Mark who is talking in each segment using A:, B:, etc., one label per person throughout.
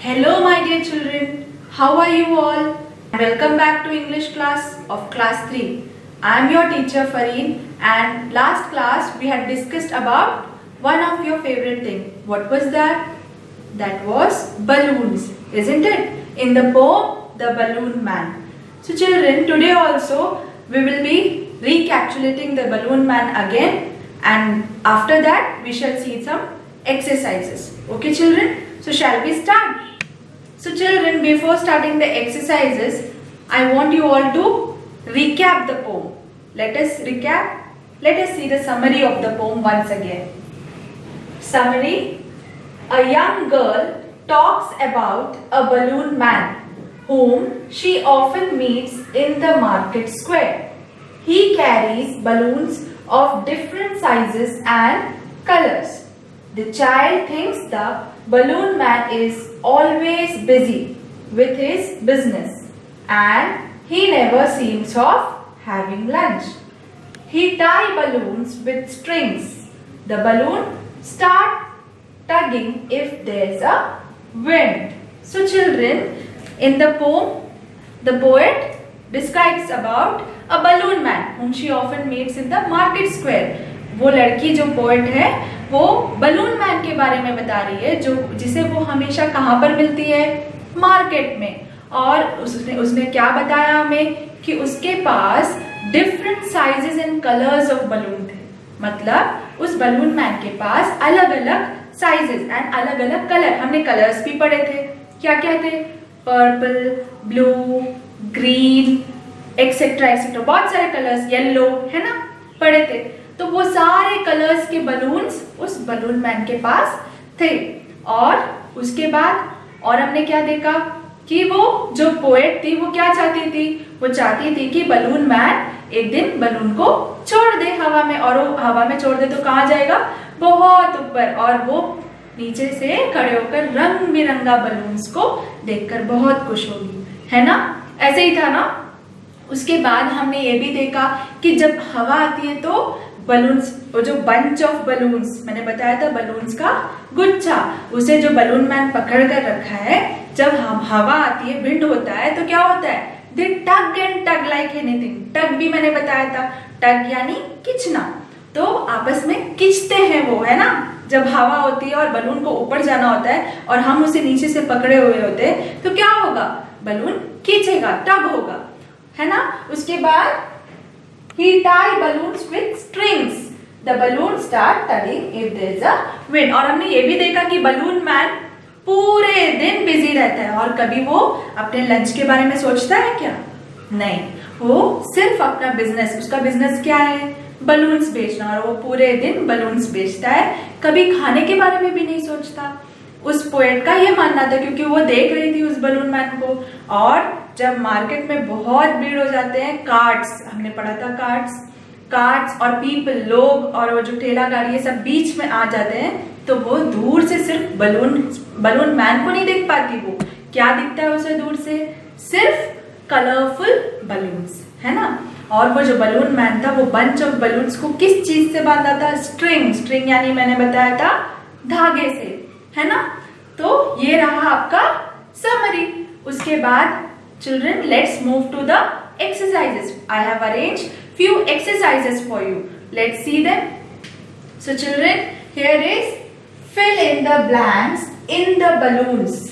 A: Hello my dear children, how are you all? Welcome back to English class of class 3. I am your teacher Fareen, and last class we had discussed about one of your favorite thing. What was that? That was balloons, isn't it? In the poem The Balloon Man. So children, today also we will be recapitulating the Balloon Man again, and after that we shall see some exercises. Okay children? So shall we start? So children, before starting the exercises, I want you all to recap the poem. Let us recap. Let us see the summary of the poem once again. Summary. A young girl talks about a balloon man whom she often meets in the market square. He carries balloons of different sizes and colors. The child thinks the balloon man is always busy with his business and he never seems of having lunch. He ties balloons with strings. The balloon starts tugging if there's a wind. So children, in the poem, the poet describes about a balloon man whom she often meets in the market square. वो लड़की जो poet है वो balloon man के बारे में बता रही है जो जिसे वो हमेशा कहाँ पर मिलती है, मार्केट में. और उसने क्या बताया हमें कि उसके पास different sizes and colours of balloon थे. मतलब उस बलून मैन के पास अलग अलग साइजेस एंड अलग अलग कलर. हमने कलर्स भी पढ़े थे. क्या क्या थे? Purple, blue, green etcetera etcetera, बहुत सारे कलर्स, येलो, है ना, पढ़े थे. तो वो सारे कलर्स के बलून्स उस बलून मैन के पास थे. और उसके बाद और हमने क्या देखा कि वो जो पोएट थी वो क्या चाहती थी? वो चाहती थी कि बलून मैन एक दिन बलून को छोड़ दे हवा में, और वो हवा में छोड़ दे तो कहाँ जाएगा? बहुत ऊपर. और वो नीचे से खड़े होकर रंग बिरंगा बलून्स को देखकर बहुत खुश होगी, है ना. ऐसे ही था ना. उसके बाद हमने ये भी देखा कि जब हवा आती है तो बलून्स, वो जो बंच ऑफ बलून्स मैंने बताया था, बलून्स का गुच्छा, उसे जो बलून मैन पकड़ कर रखा है, जब हम हवा आती है, विंड होता है तो क्या होता है? दे टग एंड टग लाइक एनीथिंग. टग भी मैंने बताया था. टग यानी खींचना. तो आपस में खींचते हैं वो, है ना. जब हवा होती है और बलून को ऊपर जाना होता है और हम उसे नीचे से पकड़े हुए होते हैं तो क्या होगा? बलून खींचेगा, टग होगा, है ना. उसके बाद he tie balloons with strings. The balloon start tugging if there is a wind. और हमने ये भी देखा कि बलून मैन पूरे दिन बिजी रहता है और कभी वो अपने लंच के बारे में सोचता है क्या? नहीं. वो सिर्फ अपना बिजनेस, उसका बिजनेस क्या है? बलून्स बेचना. और वो पूरे दिन बलून्स बेचता है, कभी खाने के बारे में भी नहीं सोचता. उस पोएट का ये मानना था, क्योंकि वो देख रही थी उस बलून मैन को. और जब मार्केट में बहुत भीड़ हो जाते हैं, कार्ट्स, हमने पढ़ा था कार्ट्स और पीपल, लोग, और वो जो ठेला गाड़ी, ये सब बीच में आ जाते हैं, तो वो दूर से सिर्फ बलून मैन को नहीं देख पाती. वो क्या दिखता है उसे दूर से? सिर्फ कलरफुल बलून्स, है ना. और वो जो बलून मैन था वो बंच ऑफ बलून्स को किस चीज से बांधा था? स्ट्रिंग यानी मैंने बताया था धागे से, है ना. तो ये रहा आपका समरी. उसके बाद children, let's move to the exercises. I have arranged few exercises for you. Let's see them. So children, here is fill in the blanks in the balloons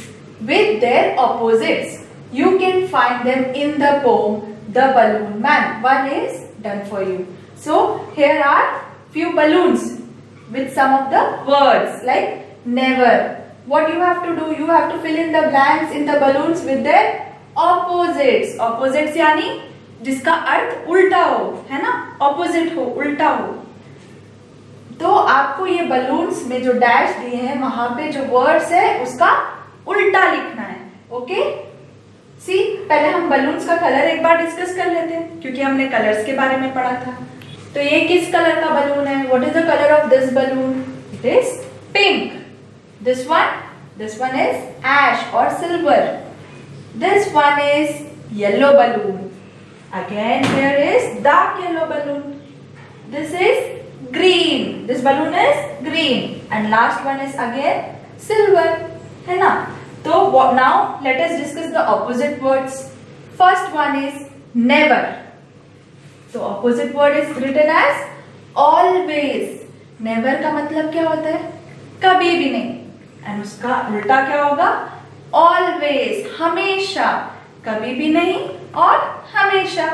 A: with their opposites. You can find them in the poem The Balloon Man. One is done for you. So here are few balloons with some of the words like never. What you have to do? You have to fill in the blanks in the balloons with their opposites. Opposites यानी जिसका अर्थ उल्टा हो, है ना. Opposite हो, उल्टा हो. तो आपको ये बलून्स में जो डैश दिए हैं वहां पे जो वर्ड्स है उसका उल्टा लिखना है. ओके. सी, पहले हम बलून्स का कलर एक बार डिस्कस कर लेते हैं, क्योंकि हमने कलर्स के बारे में पढ़ा था. तो ये किस कलर का बलून है? What is the colour of this balloon? It is pink. This one is ash और silver. This one is yellow balloon. Again here is dark yellow balloon. This is green. This balloon is green. And last one is again silver. है ना. तो now let us discuss the opposite words. First one is never. So opposite word is written as always. Never का मतलब क्या होता है? कभी भी नहीं. एंड उसका उल्टा क्या होगा? Always, हमेशा. कभी भी नहीं और हमेशा.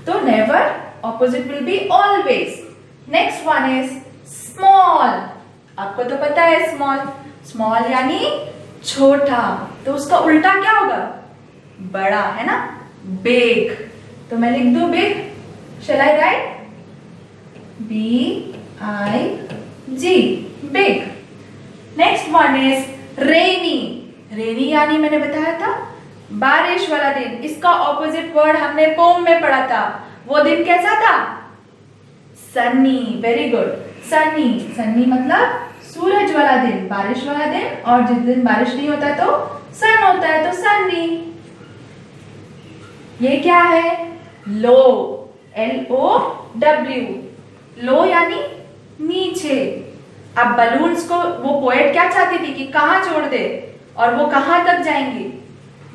A: तो never opposite will be always. Next one is small. आपको तो पता है small. Small यानी छोटा. तो उसका उल्टा क्या होगा? बड़ा, है ना? Big. तो मैं लिख दूं big. Shall I write? B-I-G. Big. Next one is rainy. Rainy यानी मैंने बताया था बारिश वाला दिन. इसका ऑपोजिट वर्ड हमने पोम में पढ़ा था. वो दिन कैसा था? Sunny. Very good. Sunny. Sunny मतलब सूरज वाला दिन, बारिश वाला दिन. और जिस दिन बारिश नहीं होता तो सन होता है, तो सनी. ये क्या है? लो. L-O-W. लो यानी नीचे. अब बलून्स को वो पोएट क्या चाहती थी कि कहाँ छोड़ दे, और वो कहाँ तक जाएंगी?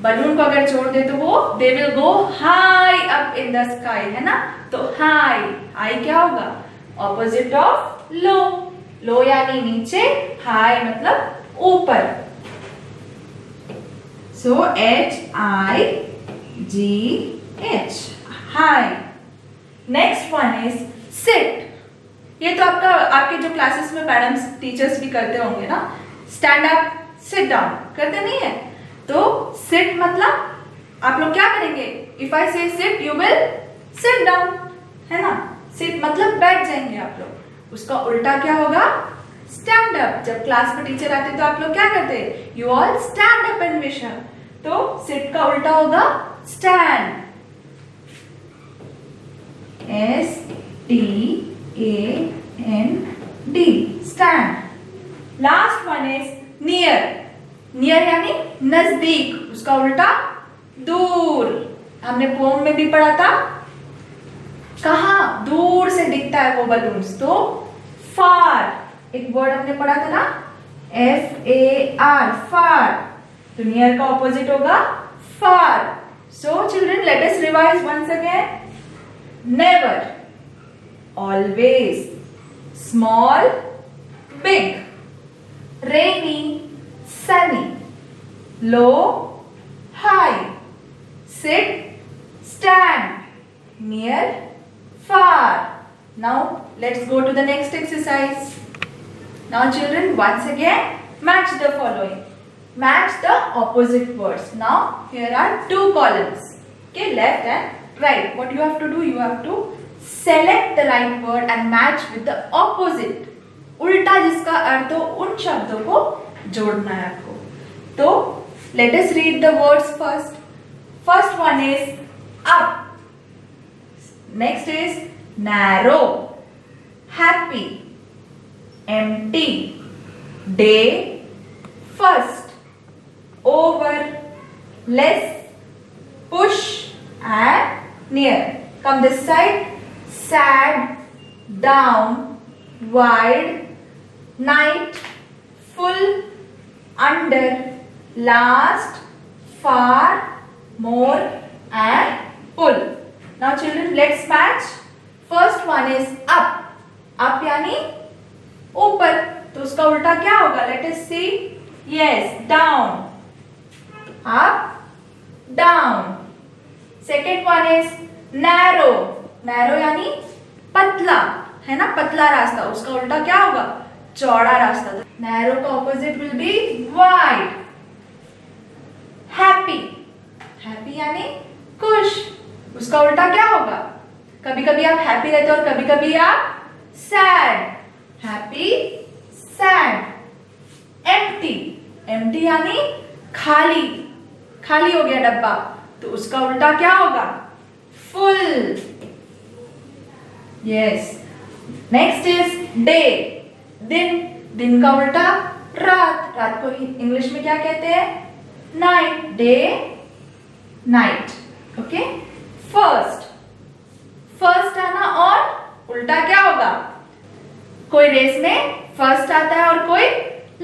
A: बलून को अगर छोड़ दे तो वो they will go high up in the sky, है ना? तो हाई. हाई क्या होगा? Opposite of low. लो यानी नीचे, हाई मतलब ऊपर. सो H-I-G-H. High. Next one is seat. ये तो आपके जो क्लासेस में मैडम्स टीचर्स भी करते होंगे ना. स्टैंड अप, सिट डाउन करते नहीं है? तो सिट मतलब आप लोग क्या करेंगे? If I say sit you will sit down, है ना? सिट मतलब बैठ जाएंगे आप लोग. उसका उल्टा क्या होगा? Stand up. जब क्लास में टीचर आते तो आप लोग क्या करते? You all stand up and wish. तो सिट का उल्टा होगा stand. S-T-A-N-D. Stand. Last one is near. Near यानी नजदीक. उसका उल्टा दूर. हमने पोम में भी पढ़ा था. कहाँ? दूर से दिखता है वो बलून्स, तो far. एक वर्ड हमने पढ़ा था ना, F-A-R. far. तो near का ऑपोजिट होगा far. So children, let us revise once again. Never, always, small, big, rainy, sunny, low, high, sit, stand, near, far. Now let's go to the next exercise. Now children, once again match the following. Match the opposite words. Now here are two columns. Okay, left and right. What you have to do? You have to select the right word and match with the opposite. उल्टा जिसका अर्थ हो उन शब्दों को जोड़ना है आपको. तो let us read the words first. First one is up. Next is narrow, happy, empty, day, first, over, less, push and near. Come this side. Sad, down, wide, night, full, under, last, far, more and pull. Now children, let's match. First one is up. Up यानी ऊपर. तो उसका उल्टा क्या होगा? Let us see. Yes, down. Up, down. Second one is narrow. Narrow यानी पतला, है ना? पतला रास्ता. उसका उल्टा क्या होगा? चौड़ा रास्ता. Narrow का opposite will be wide. Happy. Happy यानी खुश. उसका उल्टा क्या होगा? कभी कभी आप happy रहते हो और कभी कभी आप sad. Happy, sad. Empty. Empty यानी खाली. खाली हो गया डब्बा. तो उसका उल्टा क्या होगा? Full. Yes. Next is day. दिन. दिन का उल्टा रात. रात को इंग्लिश में क्या कहते हैं? Night. Day, night. Okay. First. First आना और उल्टा क्या होगा? कोई रेस में फर्स्ट आता है और कोई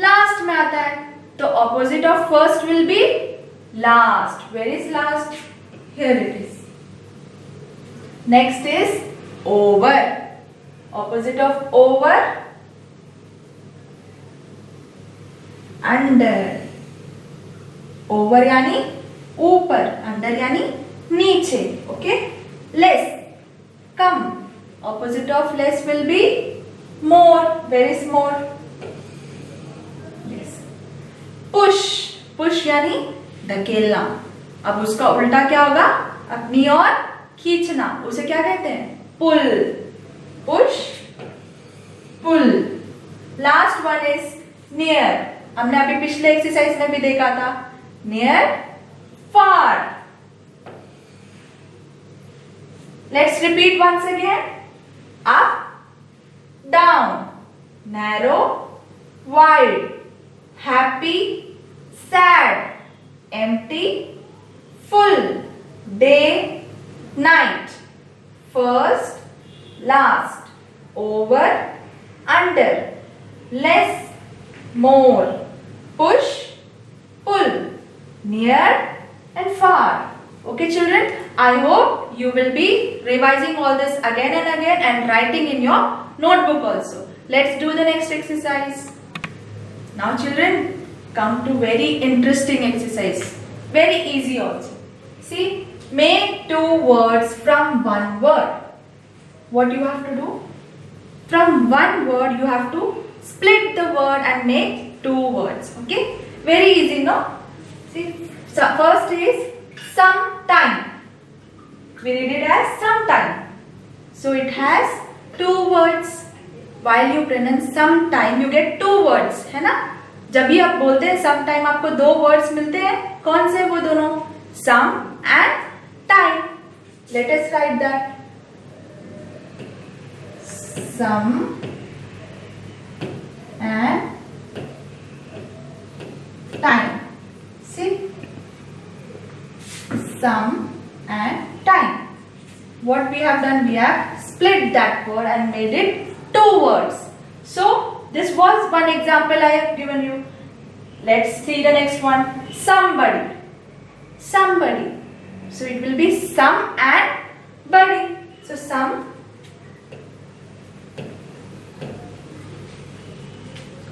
A: लास्ट में आता है. तो opposite of first will be last. Where is last? Here it is. Next is over. Opposite of over, under. Over यानी ऊपर, under यानी नीचे. Okay? Less. Come. Opposite of less will be more. Where is more? Yes. Push. Push यानी धकेलना. अब उसका उल्टा क्या होगा? अपनी ओर खींचना. उसे क्या कहते हैं? Pull. Push. Pull. Last one is near. हमने अभी पिछले एक्सरसाइज में भी देखा था. Near, far. Let's repeat once again. Up, down, narrow, wide, happy, sad, empty, full, day, night, first, last, over, under, less, more, push, pull, near and far. Okay children, I hope you will be revising all this again and again and writing in your notebook also. Let's do the next exercise. Now children, come to very interesting exercise. Very easy also. See, make two words from one word. What you have to do? From one word you have to split the word and make two words. Okay? Very easy, no? See, so first is sometime. We read it as sometime. So it has two words. While you pronounce sometime, you get two words, है ना? जब भी आप बोलते हैं sometime, आपको दो words मिलते हैं. कौन से वो दोनों? Some and time. Let us write that. Some and time. See? Some and time. What we have done? We have split that word and made it two words. So, this was one example I have given you. Let's see the next one. Somebody. Somebody. So, it will be some and buddy. So, some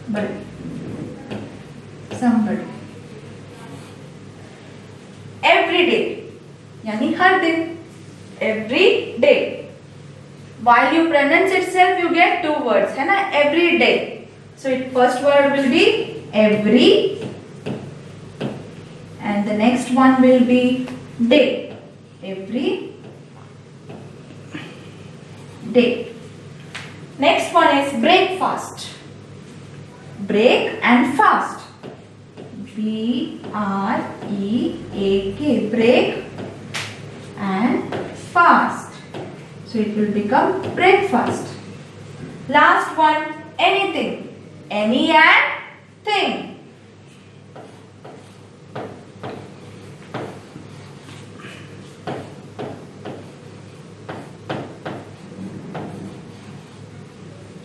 A: buddy. Somebody. Every day. यानी हर दिन. Every day. While you pronounce itself, you get two words, है ना? Every day. So, its first word will be every, and the next one will be day. Every day. Next one is breakfast. Break and fast. B-R-E-A-K. Break and fast. So it will become breakfast. Last one, anything. Any and thing.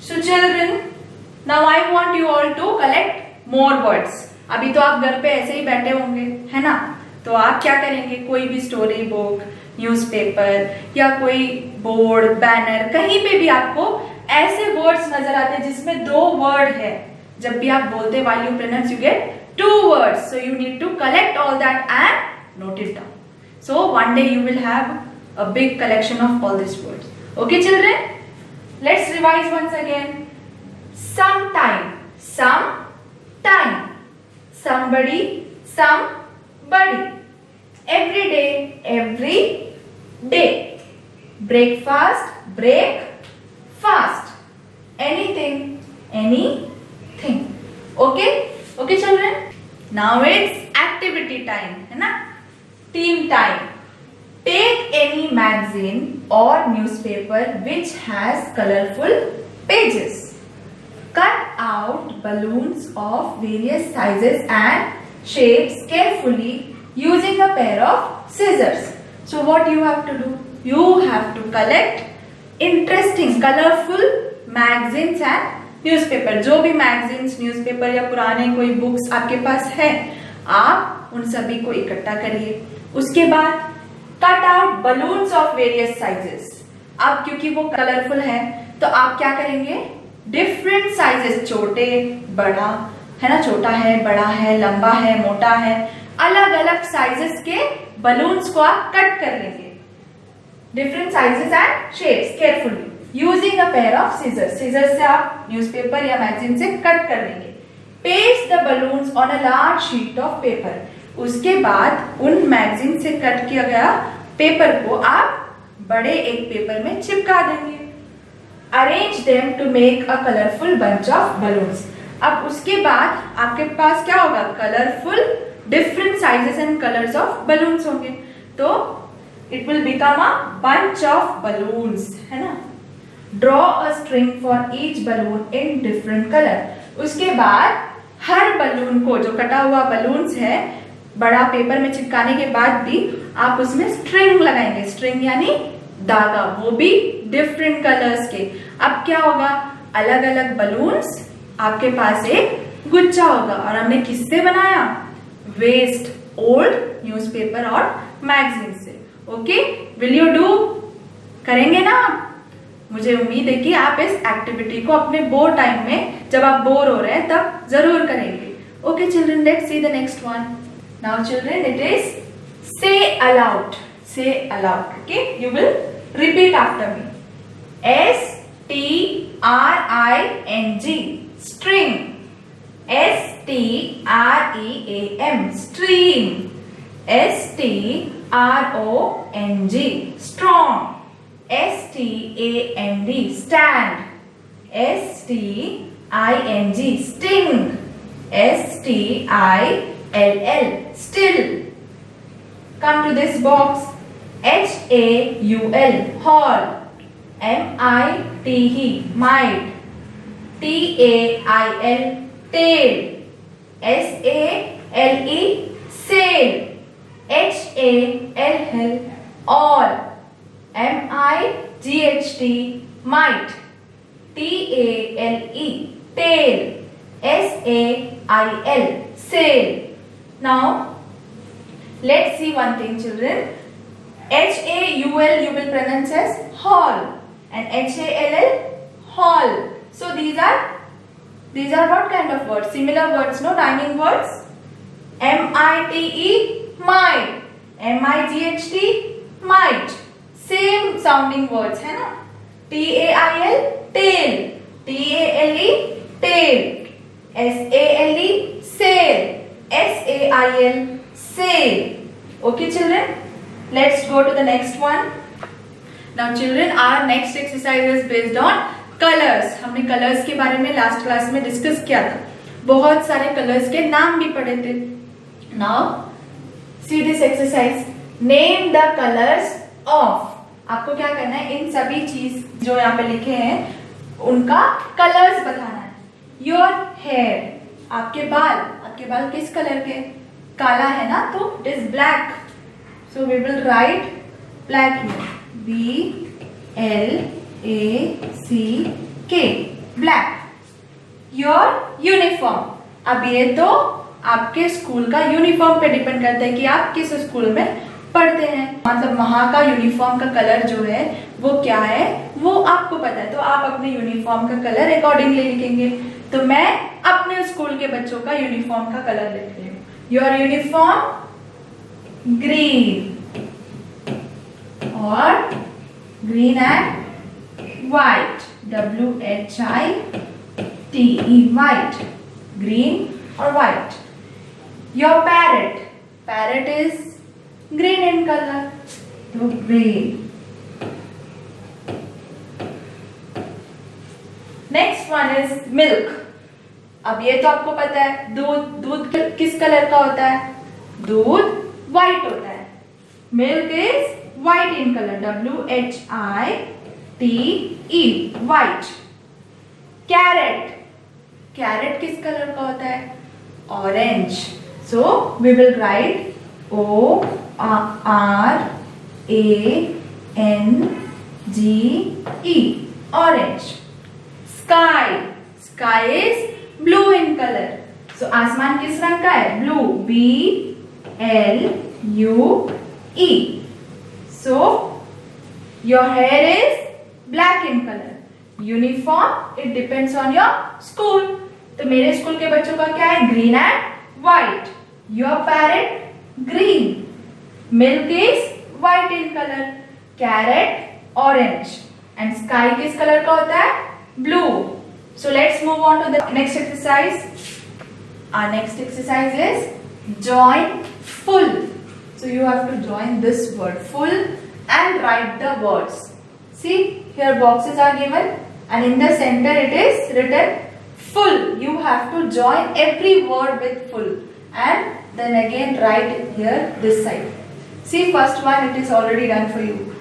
A: So children, now I want you all to collect more words. अभी तो आप घर पे ऐसे ही बैठे होंगे, है ना? तो आप क्या करेंगे? कोई भी स्टोरी बुक, न्यूज़पेपर या कोई बोर्ड, बैनर, कहीं पे भी आपको ऐसे वर्ड्स नजर आते हैं जिसमें दो वर्ड है. जब भी आप बोलते हैं while you pronounce, you get two words. So you need to collect all that and note it down. So one day you will have a big collection of all these words. Okay children? Let's revise once again. Sometime. Some time. Somebody. Somebody. Every day. Every day. Breakfast. Break. Fast. Anything. Anything. Okay? Okay children? Now it's activity time. है ना? Team time. Take any magazine or newspaper which has colorful pages. Cut out balloons of various sizes and shapes carefully using a pair of scissors. So what you have to do? You have to collect interesting, colorful magazines and newspaper, जो भी magazines, newspaper या पुराने कोई books आपके पास है, आप उन सभी को इकट्ठा करिए। उसके बाद cut out balloons of various sizes. अब क्योंकि वो कलरफुल है तो आप क्या करेंगे, डिफरेंट साइजेस, छोटे बड़ा है ना, छोटा है, बड़ा है, लंबा है, मोटा है, अलग अलग साइजेस के बलून्स को आप कट कर लेंगे। Different sizes and shapes carefully using a pair of scissors. Scissors से आप न्यूज़पेपर या मैगजीन से कट कर लेंगे। Paste the balloons on a large sheet of paper. उसके बाद उन मैगजीन से कट किया गया पेपर को आप बड़े एक पेपर में चिपका देंगे। Arrange them to make a colourful bunch of balloons. अब उसके बाद आपके पास क्या होगा, colourful different sizes and colours of balloons होंगे, तो it will become a bunch of balloons, है ना। Draw a string for each balloon in different colour. उसके बाद हर बलून को, जो कटा हुआ बलून्स है, बड़ा पेपर में चिपकाने के बाद भी आप उसमें स्ट्रिंग लगाएंगे। स्ट्रिंग यानी धागा, वो भी डिफरेंट कलर्स के। अब क्या होगा, अलग अलग बलून्स, आपके पास एक गुच्छा होगा। और हमने किससे बनाया, वेस्ट, ओल्ड न्यूज़पेपर और मैगजीन से। ओके, विल यू डू, करेंगे ना आप? मुझे उम्मीद है कि आप इस एक्टिविटी को अपने बोर टाइम में, जब आप बोर हो रहे हैं तब जरूर करेंगे। Okay children, let's see the next one. Now children, it is say aloud. Say aloud. Okay, you will repeat after me. S-T-R-I-N-G. String. S-T-R-E-A-M. Stream. S-T-R-O-N-G. Strong. S-T-A-N-D. Stand. S-T-I-N-G. Sting. S-T-I-L-L. Still. Come to this box. H-A-U-L. Haul. M-I-T-E. Might. T-A-I-L. Tail. S-A-L-E. Sail. H-A-L-L. All. M-I-G-H-T. Might. T-A-L-E. Tail. S-A-I-L. Sail. Now let's see one thing children. H-A-U-L you will pronounce as haul, and H-A-L-L haul. So these are what kind of words? Similar words, no, rhyming words. M-I-T-E might, M-I-G-H-T might, same sounding words है ना. T-A-I-L tail, T-A-L-E tail, S-A-L-E sail, S-A-I-L sail. Okay children, let's go to the next one. Now children, our next exercise is based on colors. हमने colors के बारे में last class में discuss किया था, बहुत सारे colors के नाम भी पढ़े थे. Now see this exercise. Name the colors of. आपको क्या करना है, इन सभी चीज जो यहाँ पे लिखे हैं उनका कलर्स बताना है. Your hair, आपके बाल किस कलर के, काला है ना, तो it is black. So we will write black here. B-L-A-C-K. Black. Your uniform. अब ये तो आपके स्कूल का यूनिफॉर्म पे डिपेंड करता है कि आप किस स्कूल में पढ़ते हैं. मतलब वहाँ का यूनिफॉर्म का कलर जो है वो क्या है वो आपको पता है, तो आप अपने यूनिफॉर्म का कलर अकॉर्डिंगली लिखेंगे. तो मैं अपने स्कूल के बच्चों का यूनिफॉर्म का कलर लिख रही हूँ. योर यूनिफॉर्म ग्रीन, और green and white, W-H-I-T-E, white, green और white. Your parrot is green in colour, तो green. Next one is milk. अब ये तो आपको पता है, दूध किस कलर का होता है, दूध व्हाइट होता है. Milk is white in colour, W-H-I-T-E, white. Carrot किस कलर का होता है, orange. So we will write O-R-A-N-G-E, orange. Sky Sky is blue in color. So आसमान किस रंग का है? Blue. B-L-U-E. So your hair is black in color. Uniform, it depends on your school. तो मेरे स्कूल के बच्चों का क्या है? Green and white. Your parrot, green. Milk is white in color. Carrot, orange. And sky किस colour का होता है? Blue. So let's move on to the next exercise. Our next exercise is join full. So you have to join this word full and write the words. See, here boxes are given and in the center it is written full. You have to join every word with full and then again write here this side. See, first one it is already done for you.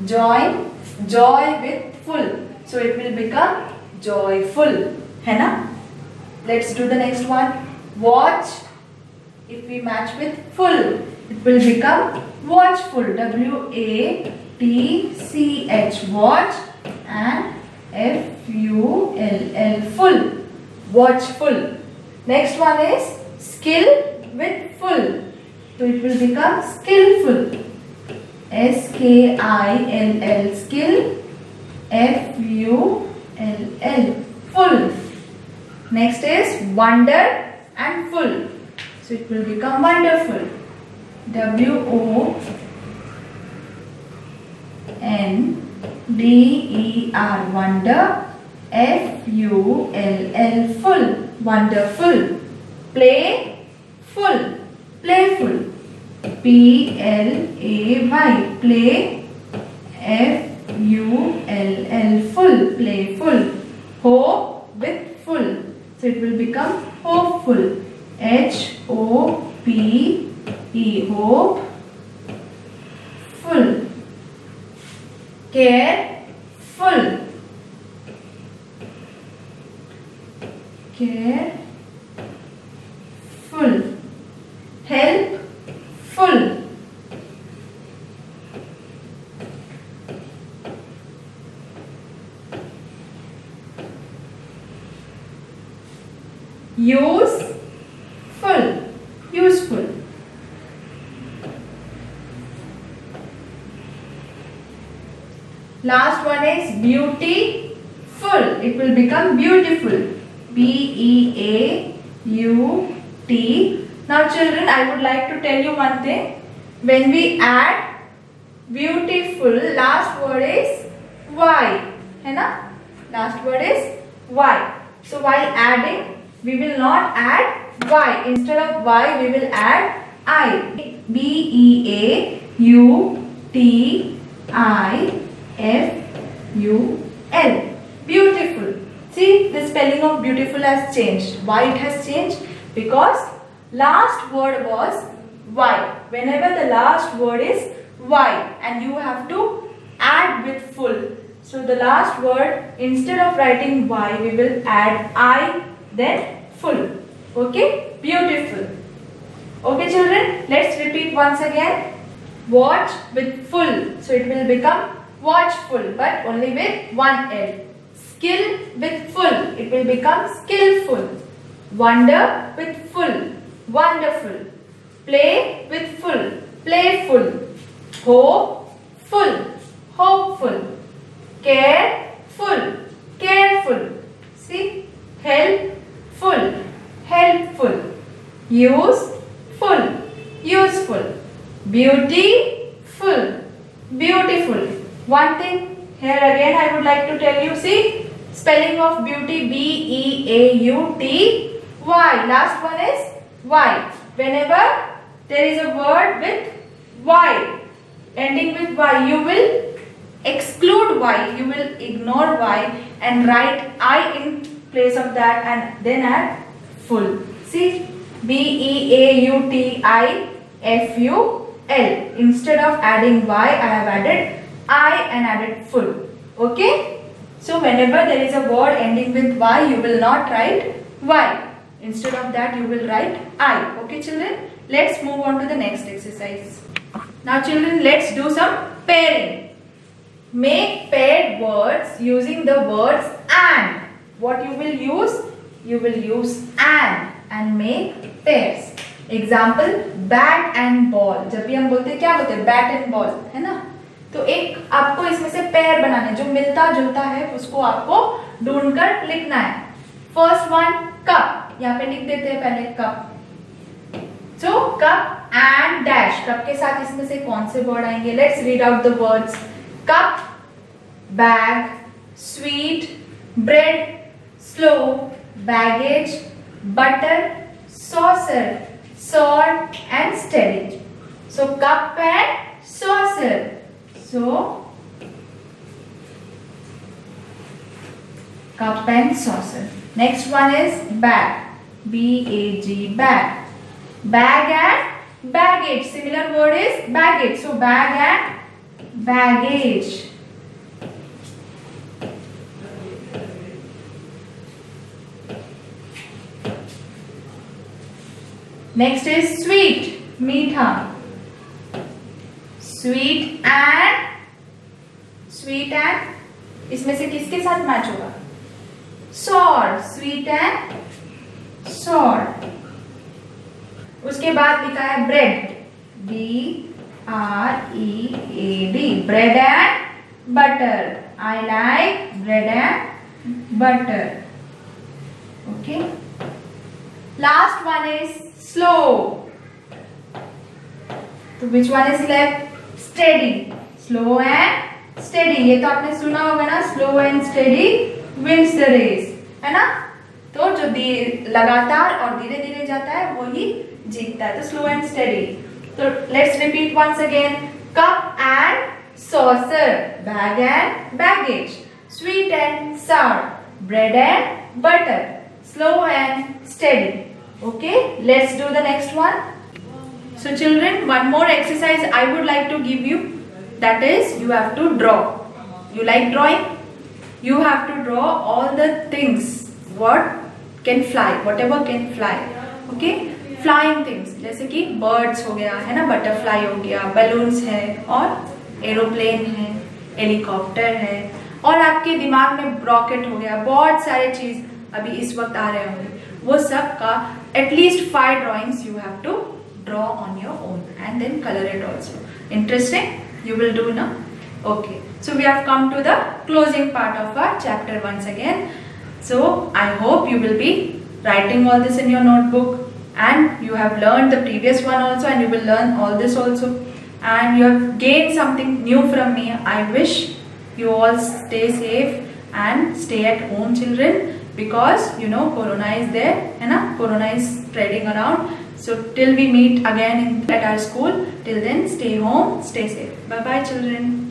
A: Join joy with full. So it will become joyful. है ना? Let's do the next one. Watch. If we match with full, it will become watchful. W-A-T-C-H. Watch and F-U-L-L. Full. Watchful. Next one is skill with full. So it will become skillful. S-K-I-L-L. Skill. F-U-L-L. Full. Next is wonder and full. So it will become wonderful. W-O-N-D-E-R. Wonder. F-U-L-L. Full. Wonderful. Playful. Playful. P-L-A-Y. Play. F-U-L-L. Full. Playful. Hope with full. So it will become hopeful. H-O-P-E. Hope. Full. Careful. Careful. Helpful. Useful. Useful. Last one is beautiful. It will become beautiful. B-E-A-U-T. Now children, I would like to tell you one thing. When we add beautiful, last word is Y. है ना? Last word is Y. So while adding, we will not add Y. Instead of Y, we will add I. B-E-A-U-T-I-F-U-L. Beautiful. See, the spelling of beautiful has changed. Why it has changed? Because last word was Y. Whenever the last word is Y and you have to add with full. So the last word, instead of writing Y, we will add I, then full. Okay? Beautiful. Okay children, let's repeat once again. Watch with full. So it will become watchful, but only with one L. Skill with full. It will become skillful. Wonder with full. Wonderful. Play with full. Playful. Hope full. Hopeful. Careful. Careful. See? Helpful. Helpful. Useful. Useful. Beautiful. Beautiful. One thing here again I would like to tell you. See? Spelling of beauty. B-E-A-U-T-Y. Last one is Y. Whenever there is a word with Y, ending with Y, you will exclude Y. You will ignore Y and write I in place of that and then add full. See? B-E-A-U-T-I-F-U-L. Instead of adding Y, I have added I and added full. Okay? So whenever there is a word ending with Y, you will not write Y. Instead of that, you will write I. Okay children? Let's move on to the next exercise. Now children, let's do some pairing. Make paired words using the words and. what you will use? You will use and make pairs. Example, bat and ball. जब भी हम बोलते हैं क्या बोलते हैं? Bat and ball, है ना? तो एक आपको इसमें से पेयर बनाने, जो मिलता जुलता है उसको आपको ढूंढकर लिखना है. फर्स्ट वन कप, यहाँ पे लिख देते हैं पहले cup. So cup and dash. Cup के साथ इसमें से कौन से वर्ड आएंगे? Let's read out the words. Cup, bag, sweet, bread, slow, baggage, butter, saucer, sword and steady. So cup and saucer. So cup and saucer. Next one is bag. B-A-G, bag. Bag and baggage. Similar word is baggage. So bag and baggage. Next is sweet. मीठा. Sweet and इसमें से किसके साथ match होगा? Sour. Sweet and sour. उसके बाद लिखा है bread. B-R-E-A-D. Bread and butter. I like bread and butter. Okay. Last one is slow. तो which one is left? Steady. Slow and steady. ये तो आपने सुना होगा ना, slow and steady wins the race, है ना? तो जो लगातार और धीरे धीरे जाता है वही जीतता है. तो स्लो एंड स्टेडी. तो let's repeat once again. Cup and saucer, bag and baggage, sweet and sour, bread and butter, slow and steady. Okay, let's do the next one. So children, one more exercise I would like to give you, that is you have to draw. You like drawing? You have to draw all the things what can fly, whatever can fly. Okay, flying things जैसे कि birds हो गया, है ना, butterfly हो गया, balloons है और aeroplane है, helicopter है, और आपके दिमाग में rocket हो गया, बहुत सारे चीज अभी इस वक्त आ रहे होंगे. वो सब का at least 5 drawings you have to draw on your own and then color it also. Interesting? You will do now. Okay, so we have come to the closing part of our chapter once again. So I hope you will be writing all this in your notebook, and you have learned the previous one also, and you will learn all this also, and you have gained something new from me. I wish you all stay safe and stay at home, children, because you know corona is there, है ना, corona is spreading around. So till we meet again at our school, till then stay home, stay safe. Bye bye children.